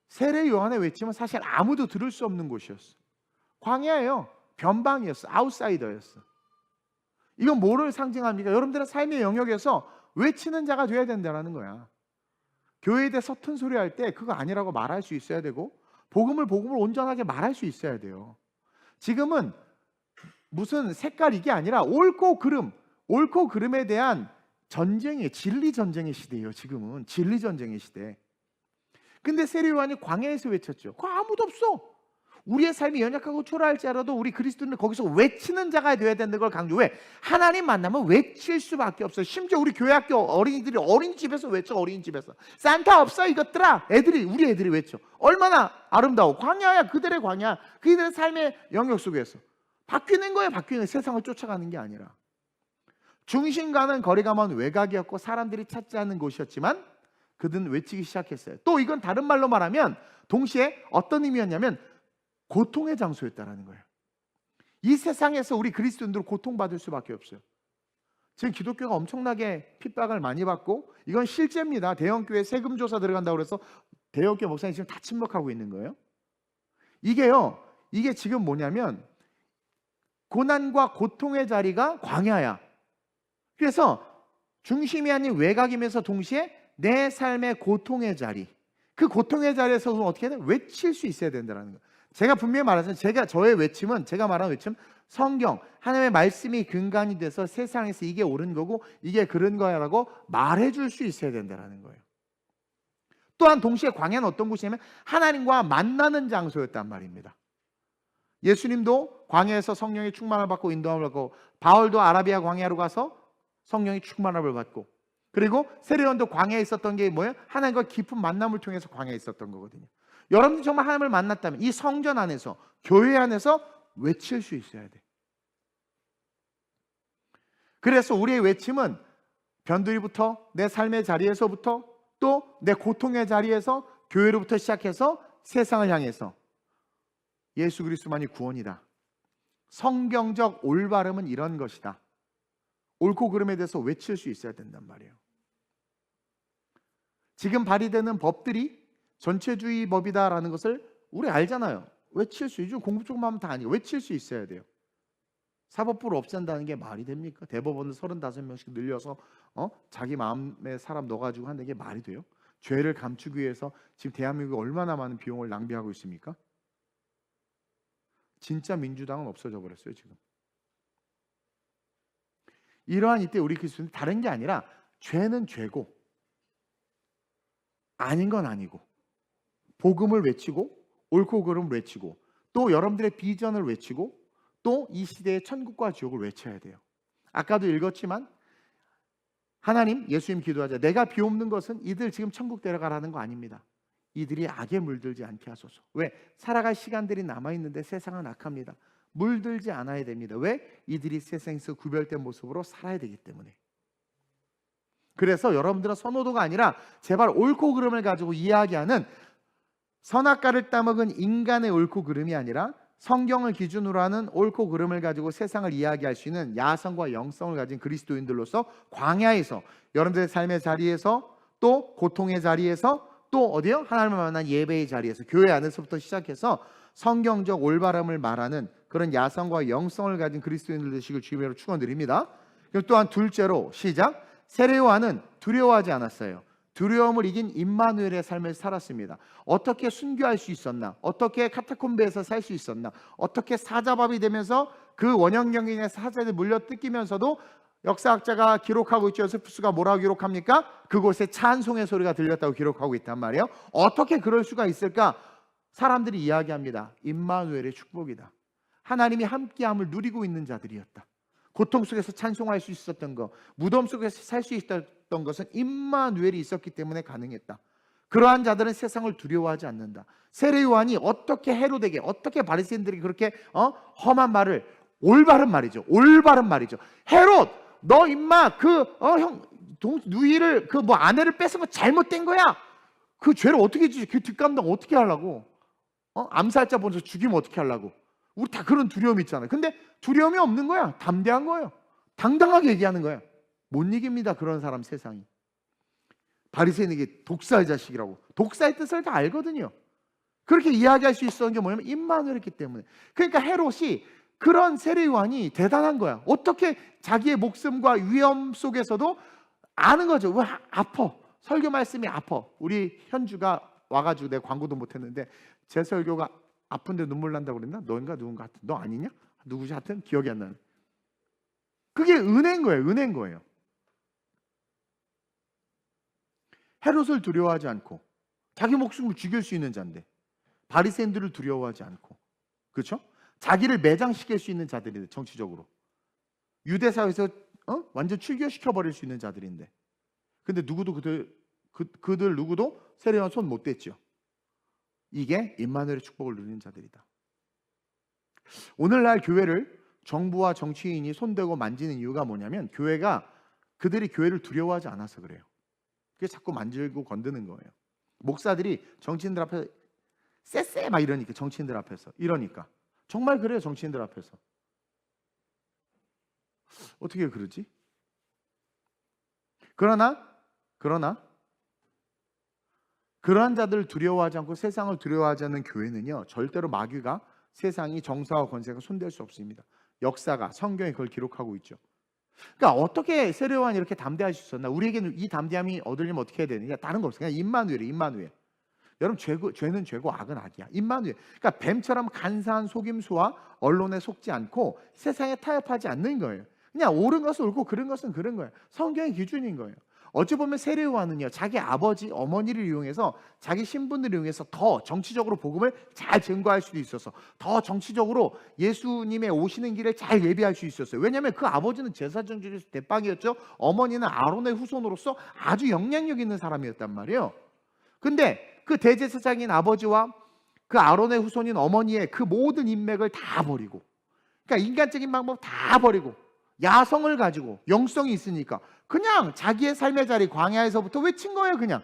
세례 요한의 외침은 사실 아무도 들을 수 없는 곳이었어. 광야예요. 변방이었어. 아웃사이더였어. 이건 뭐를 상징합니까? 여러분들은 삶의 영역에서 외치는 자가 돼야 된다는 거야. 교회에 대해 서툰 소리 할 때 그거 아니라고 말할 수 있어야 되고 복음을 온전하게 말할 수 있어야 돼요. 지금은 무슨 색깔 이게 아니라 옳고 그름에 대한 전쟁이에요. 진리 전쟁의 시대예요. 지금은 진리 전쟁의 시대. 근데 세례 요한이 광야에서 외쳤죠. 그거 아무도 없어. 우리의 삶이 연약하고 초라할지라도 우리 그리스도인은 거기서 외치는 자가 되어야 되는 걸 강조. 왜? 하나님 만나면 외칠 수밖에 없어요. 심지어 우리 교회 학교 어린이들이 어린이집에서 외쳐. 어린이집에서 산타 없어 이것들아. 우리 애들이 외쳐. 얼마나 아름다워. 광야야. 그들의 광야. 그들의 삶의 영역 속에서 바뀌는 거예요. 세상을 쫓아가는 게 아니라. 중심과는 거리가 먼 외곽이었고 사람들이 찾지 않는 곳이었지만 그들은 외치기 시작했어요. 또 이건 다른 말로 말하면 동시에 어떤 의미였냐면 고통의 장소였다라는 거예요. 이 세상에서 우리 그리스도인들은 고통받을 수밖에 없어요. 지금 기독교가 엄청나게 핍박을 많이 받고 이건 실제입니다. 대형교회 세금조사 들어간다고 그래서 대형교회 목사님 지금 다 침묵하고 있는 거예요. 이게요, 이게 지금 뭐냐면 고난과 고통의 자리가 광야야. 그래서 중심이 아닌 외곽이면서 동시에 내 삶의 고통의 자리, 그 고통의 자리에서 어떻게 해야 돼? 외칠 수 있어야 된다는 거예요. 제가 분명히 말하자면 저의 외침은, 제가 말하는 외침, 성경, 하나님의 말씀이 근간이 돼서 세상에서 이게 옳은 거고 이게 그런 거야라고 말해줄 수 있어야 된다는 거예요. 또한 동시에 광야는 어떤 곳이냐면 하나님과 만나는 장소였단 말입니다. 예수님도 광야에서 성령의 충만을 받고 인도함을 받고, 바울도 아라비아 광야로 가서 성령의 충만함을 받고, 그리고 세례요한도 광야에 있었던 게 뭐예요? 하나님과 깊은 만남을 통해서 광야에 있었던 거거든요. 여러분들이 정말 하나님을 만났다면 이 성전 안에서, 교회 안에서 외칠 수 있어야 돼. 그래서 우리의 외침은 변두리부터, 내 삶의 자리에서부터, 또 내 고통의 자리에서, 교회로부터 시작해서 세상을 향해서 예수 그리스도만이 구원이다. 성경적 올바름은 이런 것이다. 옳고 그름에 대해서 외칠 수 있어야 된단 말이에요. 지금 발의되는 법들이 전체주의 법이다라는 것을 우리 알잖아요. 외칠 수 있죠. 공부 조금 하면 다 아니에요. 외칠 수 있어야 돼요. 사법부를 없앤다는 게 말이 됩니까? 대법원을 35명씩 늘려서 자기 마음의 사람 넣어가지고 한다는 게 말이 돼요? 죄를 감추기 위해서 지금 대한민국이 얼마나 많은 비용을 낭비하고 있습니까? 진짜 민주당은 없어져 버렸어요 지금. 이러한 이때 우리 그리스도는 다른 게 아니라 죄는 죄고 아닌 건 아니고, 복음을 외치고 옳고 그름을 외치고, 또 여러분들의 비전을 외치고, 또 이 시대의 천국과 지옥을 외쳐야 돼요. 아까도 읽었지만 하나님, 예수님 기도하자. 내가 비옵는 것은 이들 지금 천국 데려가라는 거 아닙니다. 이들이 악에 물들지 않게 하소서. 왜? 살아갈 시간들이 남아있는데 세상은 악합니다. 물들지 않아야 됩니다. 왜? 이들이 세상에서 구별된 모습으로 살아야 되기 때문에. 그래서 여러분들은 선호도가 아니라 제발 옳고 그름을 가지고 이야기하는, 선악과를 따먹은 인간의 옳고 그름이 아니라 성경을 기준으로 하는 옳고 그름을 가지고 세상을 이야기할 수 있는 야성과 영성을 가진 그리스도인들로서 광야에서, 여러분들의 삶의 자리에서, 또 고통의 자리에서, 또 어디요? 하나님을 만난 예배의 자리에서, 교회 안에서부터 시작해서 성경적 올바름을 말하는 그런 야성과 영성을 가진 그리스도인들 되시길 주님으로 축원드립니다. 그리고 또한 둘째로 시작. 세례요한은 두려워하지 않았어요. 두려움을 이긴 임마누엘의 삶을 살았습니다. 어떻게 순교할 수 있었나? 어떻게 카타콤베에서 살 수 있었나? 어떻게 사자밥이 되면서 그 원형경경의 사자들 물려 뜯기면서도 역사학자가 기록하고 있죠. 요세푸스가 뭐라고 기록합니까? 그곳에 찬송의 소리가 들렸다고 기록하고 있단 말이에요. 어떻게 그럴 수가 있을까? 사람들이 이야기합니다. 임마누엘의 축복이다. 하나님이 함께함을 누리고 있는 자들이었다. 고통 속에서 찬송할 수 있었던 것, 무덤 속에서 살 수 있었던 것은 임마누엘이 있었기 때문에 가능했다. 그러한 자들은 세상을 두려워하지 않는다. 세례 요한이 어떻게 헤로데게, 어떻게 바리새인들이 그렇게 험한 말을, 올바른 말이죠. 올바른 말이죠. 헤롯, 너 임마 누이를 아내를 뺏은 거 잘못된 거야. 그 죄를 어떻게 지지? 그 뒷감당 어떻게 하려고? 암살자 보내서 죽이면 어떻게 하려고? 우리 다 그런 두려움이 있잖아요. 근데 두려움이 없는 거야. 담대한 거예요. 당당하게 얘기하는 거야. 못 이깁니다. 그런 사람 세상이. 바리새인에게 독사의 자식이라고. 독사의 뜻을 다 알거든요. 그렇게 이야기할 수 있었던 게 뭐냐면 임마누엘이었기 때문에. 그러니까 헤롯이, 그런 세례 요한이 대단한 거야. 어떻게 자기의 목숨과 위험 속에서도 아는 거죠. 왜 아파? 설교 말씀이 아파. 우리 현주가 와가지고 내가 광고도 못했는데 제 설교가 아픈데 눈물 난다고 그랬나? 너인가 누군가 하여튼 너 아니냐? 누구지? 하여튼 기억이 안 나는. 그게 은혜인 거예요. 은혜인 거예요. 헤롯을 두려워하지 않고 자기 목숨을 죽일 수 있는 자인데, 바리새인들을 두려워하지 않고, 그렇죠? 자기를 매장시킬 수 있는 자들인데, 정치적으로 유대 사회에서 완전 출교시켜 버릴 수 있는 자들인데, 근데 누구도 그들 누구도 세례 요한 손 못 댔죠. 이게 임마누엘의 축복을 누리는 자들이다. 오늘날 교회를 정부와 정치인이 손대고 만지는 이유가 뭐냐면, 그들이 교회를 두려워하지 않아서 그래요. 그게 자꾸 만지고 건드는 거예요. 목사들이 정치인들 앞에 쎄쎄 막 이러니까, 정치인들 앞에서 이러니까. 정말 그래요. 정치인들 앞에서 어떻게 그러지? 그러나 그러한 자들을 두려워하지 않고 세상을 두려워하지 않는 교회는요, 절대로 마귀가 세상이 정사와 권세가 손댈 수 없습니다. 역사가 성경이 그걸 기록하고 있죠. 그러니까 어떻게 세례 요한이 이렇게 담대할 수 있었나? 우리에게는 이 담대함이 얻으려면 어떻게 해야 되느냐? 다른 거 없어요. 그냥 임마누엘이에요. 임마누엘. 여러분 죄는 죄고 악은 악이야. 임마누엘. 그러니까 뱀처럼 간사한 속임수와 언론에 속지 않고 세상에 타협하지 않는 거예요. 그냥 옳은 것은 옳고 그른 것은 그른 거예요. 성경의 기준인 거예요. 어찌 보면 세례 요한은요, 자기 아버지, 어머니를 이용해서 자기 신분을 이용해서 더 정치적으로 복음을 잘 증거할 수도 있어서 더 정치적으로 예수님의 오시는 길을 잘 예비할 수 있었어요. 왜냐하면 그 아버지는 제사장주에서 대빵이었죠. 어머니는 아론의 후손으로서 아주 영향력 있는 사람이었단 말이에요. 근데 그 대제사장인 아버지와 그 아론의 후손인 어머니의 그 모든 인맥을 다 버리고, 그러니까 인간적인 방법 다 버리고 야성을 가지고 영성이 있으니까 그냥 자기의 삶의 자리 광야에서부터 외친 거예요. 그냥.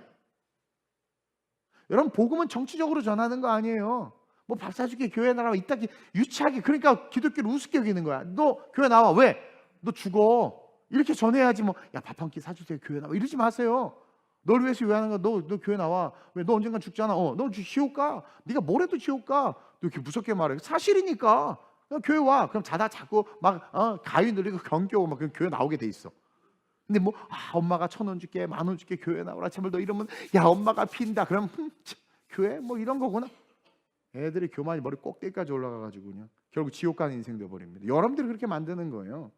여러분, 복음은 정치적으로 전하는 거 아니에요. 뭐 밥 사줄게, 교회 나와. 이따 유치하게. 그러니까 기독교를 우습게 여기는 거야. 너 교회 나와. 왜? 너 죽어. 이렇게 전해야지. 뭐 야, 밥 한 끼 사주세요, 교회 나와. 이러지 마세요. 널 위해서 왜 하는 거야? 너 교회 나와. 왜? 너 언젠간 죽잖아. 너 지옥 가. 네가 뭘 해도 지옥 가. 너 이렇게 무섭게 말해. 사실이니까. 그냥 교회 와. 그럼 자다 자꾸 막 가위 눌리고 경겨오고 막 그냥 교회 나오게 돼 있어. 근데 뭐 엄마가 1,000원 줄게, 10,000원 줄게, 교회 나오라. 제발 너 이러면 야, 엄마가 핀다. 그럼 교회 뭐 이런 거구나. 애들이 교만이 머리 꼭대기까지 올라가가지고 그냥 결국 지옥 가는 인생 되어버립니다. 여러분들이 그렇게 만드는 거예요.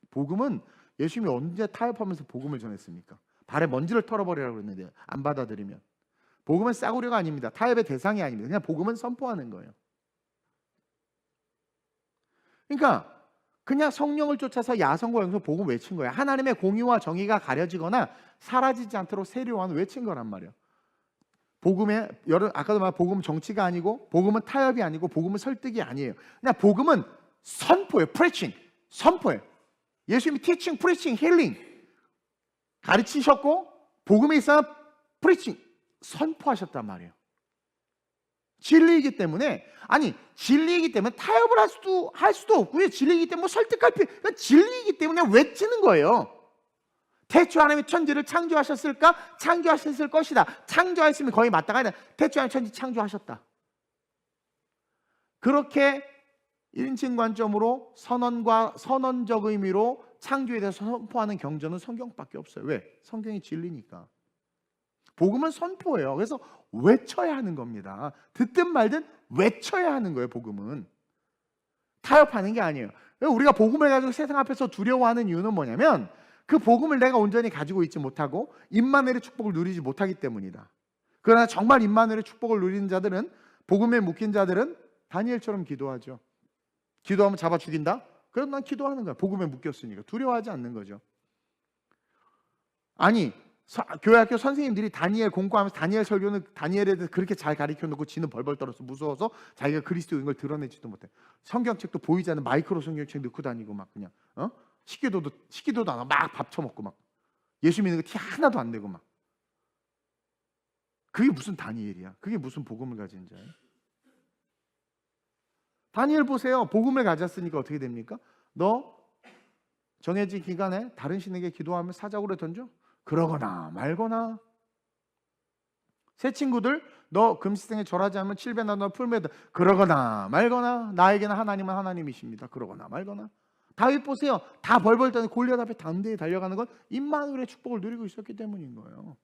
복음은 예수님이 언제 타협하면서 복음을 전했습니까? 발에 먼지를 털어버리라고 그랬는데 안 받아들이면. 복음은 싸구려가 아닙니다. 타협의 대상이 아닙니다. 그냥 복음은 선포하는 거예요. 그러니까 그냥 성령을 쫓아서 야성과 영성 복음 외친 거야. 하나님의 공의와 정의가 가려지거나 사라지지 않도록 세례 요한은 외친 거란 말이야. 복음의 아까도 말 복음은 정치가 아니고 복음은 타협이 아니고 복음은 설득이 아니에요. 그냥 복음은 선포예요. preaching, 선포예요. 예수님이 teaching, preaching, healing 가르치셨고 복음에 있어 preaching, 선포하셨단 말이에요. 진리이기 때문에 진리이기 때문에 타협을 할 수도 없고요. 진리이기 때문에 뭐 설득할 필요, 그러니까 진리이기 때문에 외치는 거예요. 태초 하나님이 천지를 창조하셨을까? 창조하셨을 것이다. 창조하셨으면 거의 맞다가 아니라 태초 하나님 천지 창조하셨다. 그렇게 1인칭 관점으로 선언적 의미로 창조에 대해서 선포하는 경전은 성경밖에 없어요. 왜? 성경이 진리니까. 복음은 선포예요. 그래서 외쳐야 하는 겁니다. 듣든 말든 외쳐야 하는 거예요. 복음은 타협하는 게 아니에요. 우리가 복음을 가지고 세상 앞에서 두려워하는 이유는 뭐냐면 그 복음을 내가 온전히 가지고 있지 못하고 임마누엘의 축복을 누리지 못하기 때문이다. 그러나 정말 임마누엘의 축복을 누리는 자들은, 복음에 묶인 자들은 다니엘처럼 기도하죠. 기도하면 잡아 죽인다? 그래도 난 기도하는 거야. 복음에 묶였으니까 두려워하지 않는 거죠. 교회 학교 선생님들이 다니엘 공부하면서 다니엘 설교는 다니엘에 대해서 그렇게 잘 가르쳐 놓고 지는 벌벌 떨어서 무서워서 자기가 그리스도인 걸 드러내지도 못해. 성경책도 보이지 않는 마이크로 성경책 넣고 다니고 막 그냥 식기도도 안 하고 막 밥 처먹고 막 예수 믿는 거 티 하나도 안 내고 막. 그게 무슨 다니엘이야? 그게 무슨 복음을 가진 자예요? 다니엘 보세요. 복음을 가졌으니까 어떻게 됩니까? 너 정해진 기간에 다른 신에게 기도하면 사자굴에 던져? 그러거나 말거나. 새 친구들 너 금시생에 절하지 않으면 7배나 너 풀매다. 그러거나 말거나. 나에게는 하나님은 하나님이십니다. 그러거나 말거나. 다윗 보세요. 다 벌벌 떠는 골리앗 앞에 담대히 달려가는 건 임마누엘의 축복을 누리고 있었기 때문인 거예요.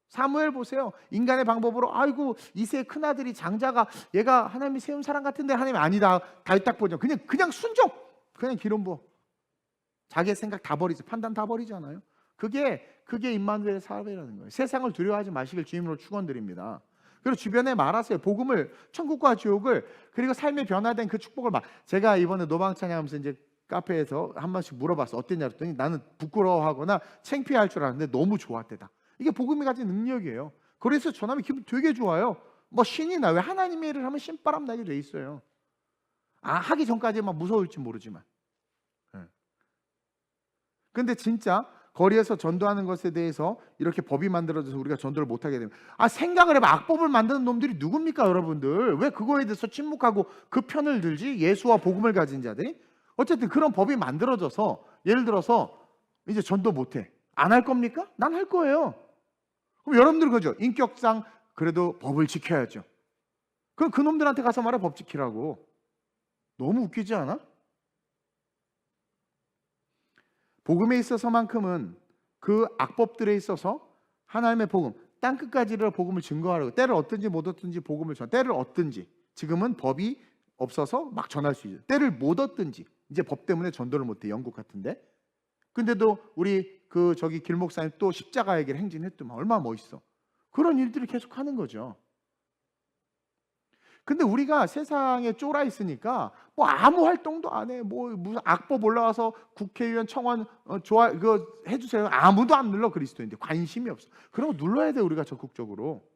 사무엘 보세요. 인간의 방법으로 아이고 이새의 큰아들이 장자가 얘가 하나님이 세운 사람 같은데 하나님이 아니다. 다윗 딱 보죠. 그냥 순종. 그냥 기름 부어. 자기의 생각 다 버리지. 판단 다 버리잖아요. 그게 임마누엘의 사업이라는 거예요. 세상을 두려워하지 마시길 주님으로 축원드립니다. 그리고 주변에 말하세요. 복음을, 천국과 지옥을, 그리고 삶의 변화된 그 축복을 제가 이번에 노방 찬양하면서 이제 카페에서 한 번씩 물어봤어. 어땠냐 그랬더니 나는 부끄러워하거나 창피할 줄 알았는데 너무 좋았대다. 이게 복음이 가진 능력이에요. 그래서 전하면 기분 되게 좋아요. 뭐 신이 나. 왜 하나님의 일을 하면 신바람 나게 돼 있어요. 하기 전까지 막 무서울지 모르지만. 근데 진짜 거리에서 전도하는 것에 대해서 이렇게 법이 만들어져서 우리가 전도를 못하게 되면 생각을 해봐. 악법을 만드는 놈들이 누굽니까 여러분들? 왜 그거에 대해서 침묵하고 그 편을 들지? 예수와 복음을 가진 자들이. 어쨌든 그런 법이 만들어져서 예를 들어서 이제 전도 못해. 안 할 겁니까? 난 할 거예요. 그럼 여러분들 그죠? 인격상 그래도 법을 지켜야죠. 그럼 그 놈들한테 가서 말해 법 지키라고. 너무 웃기지 않아? 복음에 있어서만큼은 그 악법들에 있어서 하나님의 복음, 땅끝까지 이르러 복음을 증거하라고. 때를 얻든지 못 얻든지 복음을 때를 얻든지, 지금은 법이 없어서 막 전할 수 있어요. 때를 못 얻든지, 이제 법 때문에 전도를 못해, 영국 같은데. 근데도 우리 저기 길 목사님 또 십자가의 길 행진했더만 얼마나 멋있어. 그런 일들을 계속 하는 거죠. 근데 우리가 세상에 쫄아 있으니까 뭐 아무 활동도 안 해. 뭐 무슨 악법 올라와서 국회의원 청원 좋아 그거 해주세요. 아무도 안 눌러. 그리스도인데 관심이 없어. 그런 거 눌러야 돼, 우리가 적극적으로.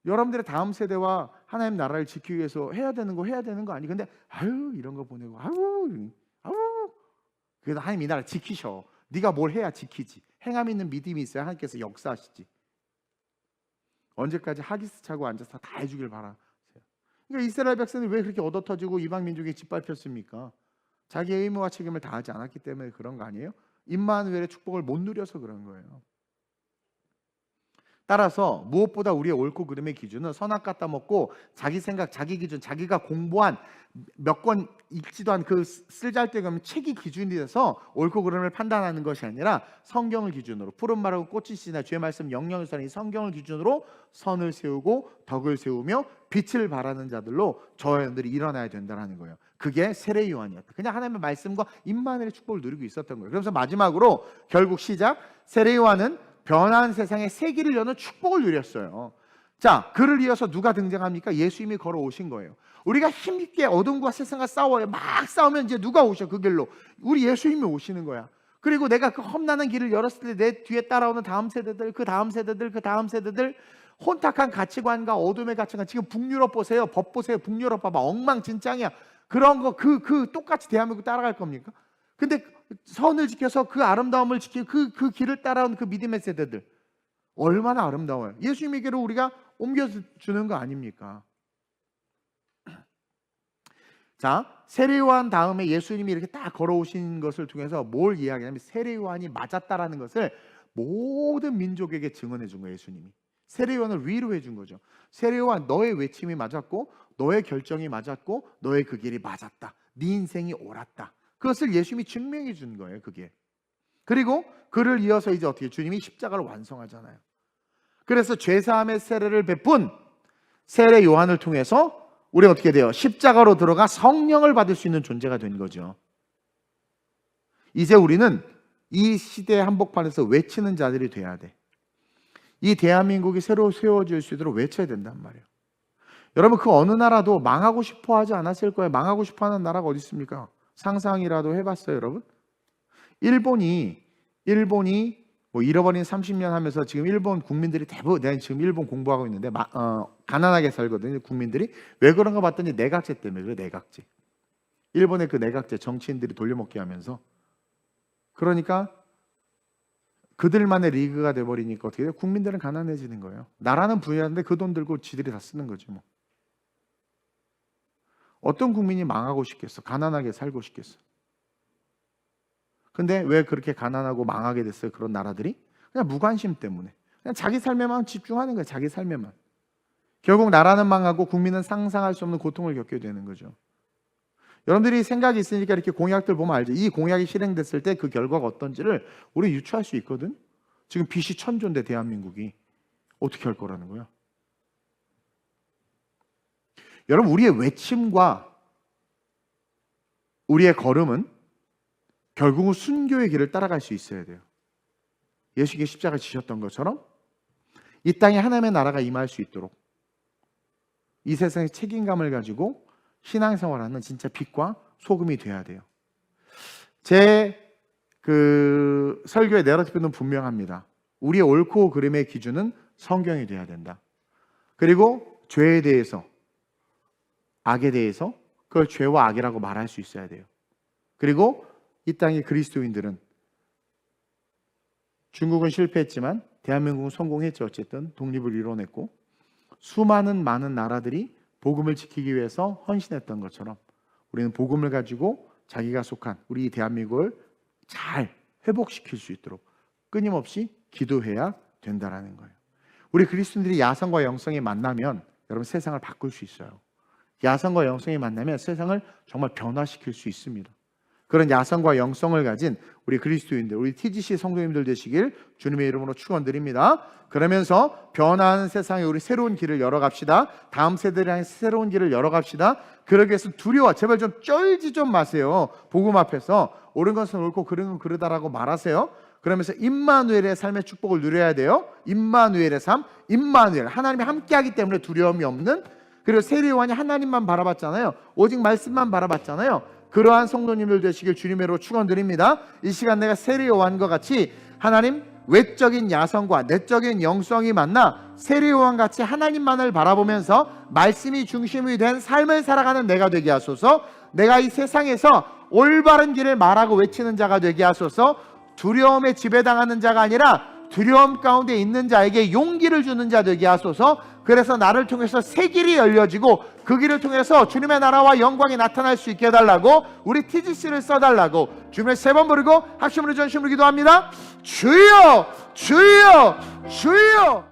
여러분들의 다음 세대와 하나님 나라를 지키기 위해서 해야 되는 거 아니. 근데 아유 이런 거 보내고 아유 그래도 하나님 이 나라 지키셔. 네가 뭘 해야 지키지. 행함 있는 믿음이 있어야 하나님께서 역사하시지. 언제까지 하기스 차고 앉아서 다 해주길 바라세요. 그러니까 이스라엘 백성이 왜 그렇게 얻어터지고 이방 민족에 짓밟혔습니까? 자기의 의무와 책임을 다하지 않았기 때문에 그런 거 아니에요? 임마누엘의 축복을 못 누려서 그런 거예요. 따라서 무엇보다 우리의 옳고 그름의 기준은 선악 갖다 먹고 자기 생각, 자기 기준, 자기가 공부한 몇 권 읽지도 않은 그 쓸잘데기 없는 책이 기준이 돼서 옳고 그름을 판단하는 것이 아니라 성경을 기준으로, 푸른 말하고 꽃이 시나 주의 말씀 영영을 선이 성경을 기준으로 선을 세우고 덕을 세우며 빛을 발하는 자들로 저 여러분들이 일어나야 된다는 거예요. 그게 세례 요한이었다. 그냥 하나님의 말씀과 임마누엘의 축복을 누리고 있었던 거예요. 그래서 마지막으로 결국 시작, 세례 요한은 변화한 세상에 새 길을 여는 축복을 누렸어요. 자, 그를 이어서 누가 등장합니까? 예수님이 걸어오신 거예요. 우리가 힘있게 어둠과 세상과 싸워요. 막 싸우면 이제 누가 오셔? 그 길로 우리 예수님이 오시는 거야. 그리고 내가 그 험난한 길을 열었을 때 내 뒤에 따라오는 다음 세대들, 그 다음 세대들, 그 다음 세대들, 혼탁한 가치관과 어둠의 가치관. 지금 북유럽 보세요. 법 보세요. 북유럽 봐봐. 엉망진창이야. 그런 거 똑같이 대한민국 따라갈 겁니까? 근데 선을 지켜서 그 아름다움을 지키고 그 길을 따라온 그 믿음의 세대들 얼마나 아름다워요. 예수님에게로 우리가 옮겨주는 거 아닙니까? 자, 세례 요한 다음에 예수님이 이렇게 딱 걸어오신 것을 통해서 뭘 이야기하냐면 세례 요한이 맞았다라는 것을 모든 민족에게 증언해 준 거예요. 예수님이 세례 요한을 위로해 준 거죠. 세례 요한, 너의 외침이 맞았고 너의 결정이 맞았고 너의 그 길이 맞았다. 네 인생이 옳았다. 그것을 예수님이 증명해 준 거예요. 그게. 그리고 그를 이어서 이제 어떻게 주님이 십자가를 완성하잖아요. 그래서 죄사함의 세례를 베푼 세례 요한을 통해서 우리가 어떻게 돼요? 십자가로 들어가 성령을 받을 수 있는 존재가 된 거죠. 이제 우리는 이 시대의 한복판에서 외치는 자들이 돼야 돼. 이 대한민국이 새로 세워질 수 있도록 외쳐야 된단 말이에요. 여러분, 그 어느 나라도 망하고 싶어 하지 않았을 거예요. 망하고 싶어 하는 나라가 어디 있습니까? 상상이라도 해봤어요, 여러분? 일본이 뭐 잃어버린 30년 하면서 지금 일본 국민들이 대부분, 내가 지금 일본 공부하고 있는데 가난하게 살거든요, 국민들이. 왜 그런가 봤더니 내각제 때문에 그래. 내각제. 일본의 그 내각제 정치인들이 돌려먹기 하면서. 그러니까 그들만의 리그가 돼버리니까 어떻게 돼요? 국민들은 가난해지는 거예요. 나라는 부유한데 그 돈 들고 지들이 다 쓰는 거지 뭐. 어떤 국민이 망하고 싶겠어? 가난하게 살고 싶겠어? 근데 왜 그렇게 가난하고 망하게 됐어요? 그런 나라들이? 그냥 무관심 때문에. 그냥 자기 삶에만 집중하는 거예요. 자기 삶에만. 결국 나라는 망하고 국민은 상상할 수 없는 고통을 겪게 되는 거죠. 여러분들이 생각이 있으니까 이렇게 공약들 보면 알죠. 이 공약이 실행됐을 때 그 결과가 어떤지를 우리 유추할 수 있거든. 지금 빚이 천조인데 대한민국이 어떻게 할 거라는 거야? 여러분, 우리의 외침과 우리의 걸음은 결국은 순교의 길을 따라갈 수 있어야 돼요. 예수님이 십자가 지셨던 것처럼 이 땅에 하나님의 나라가 임할 수 있도록 이 세상의 책임감을 가지고 신앙생활하는 진짜 빛과 소금이 돼야 돼요. 제 설교의 내러티브는 분명합니다. 우리의 옳고 그름의 기준은 성경이 돼야 된다. 그리고 죄에 대해서, 악에 대해서 그걸 죄와 악이라고 말할 수 있어야 돼요. 그리고 이 땅의 그리스도인들은, 중국은 실패했지만 대한민국은 성공했죠. 어쨌든 독립을 이뤄냈고 수많은 많은 나라들이 복음을 지키기 위해서 헌신했던 것처럼 우리는 복음을 가지고 자기가 속한 우리 대한민국을 잘 회복시킬 수 있도록 끊임없이 기도해야 된다라는 거예요. 우리 그리스도인들이 야성과 영성이 만나면 여러분 세상을 바꿀 수 있어요. 야성과 영성이 만나면 세상을 정말 변화시킬 수 있습니다. 그런 야성과 영성을 가진 우리 그리스도인들, 우리 TGC 성도님들 되시길 주님의 이름으로 축원드립니다. 그러면서 변화하는 세상에 우리 새로운 길을 열어갑시다. 다음 세대를 향해 새로운 길을 열어갑시다. 그러기 위해서 두려워, 제발 좀 쩔지 좀 마세요. 복음 앞에서 옳은 것은 옳고 그른 건 그르다라고 말하세요. 그러면서 임마누엘의 삶의 축복을 누려야 돼요. 임마누엘의 삶, 임마누엘, 하나님이 함께하기 때문에 두려움이 없는, 그리고 세례 요한이 하나님만 바라봤잖아요. 오직 말씀만 바라봤잖아요. 그러한 성도님들 되시길 주님으로 축원드립니다. 이 시간 내가 세례 요한과 같이 하나님 외적인 야성과 내적인 영성이 만나 세례 요한 같이 하나님만을 바라보면서 말씀이 중심이 된 삶을 살아가는 내가 되게 하소서. 내가 이 세상에서 올바른 길을 말하고 외치는 자가 되게 하소서. 두려움에 지배당하는 자가 아니라 두려움 가운데 있는 자에게 용기를 주는 자 되게 하소서. 그래서 나를 통해서 새 길이 열려지고 그 길을 통해서 주님의 나라와 영광이 나타날 수 있게 해달라고, 우리 TGC를 써달라고 주님을 3번 부르고 합심으로 전심으로 기도합니다. 주여, 주여, 주여.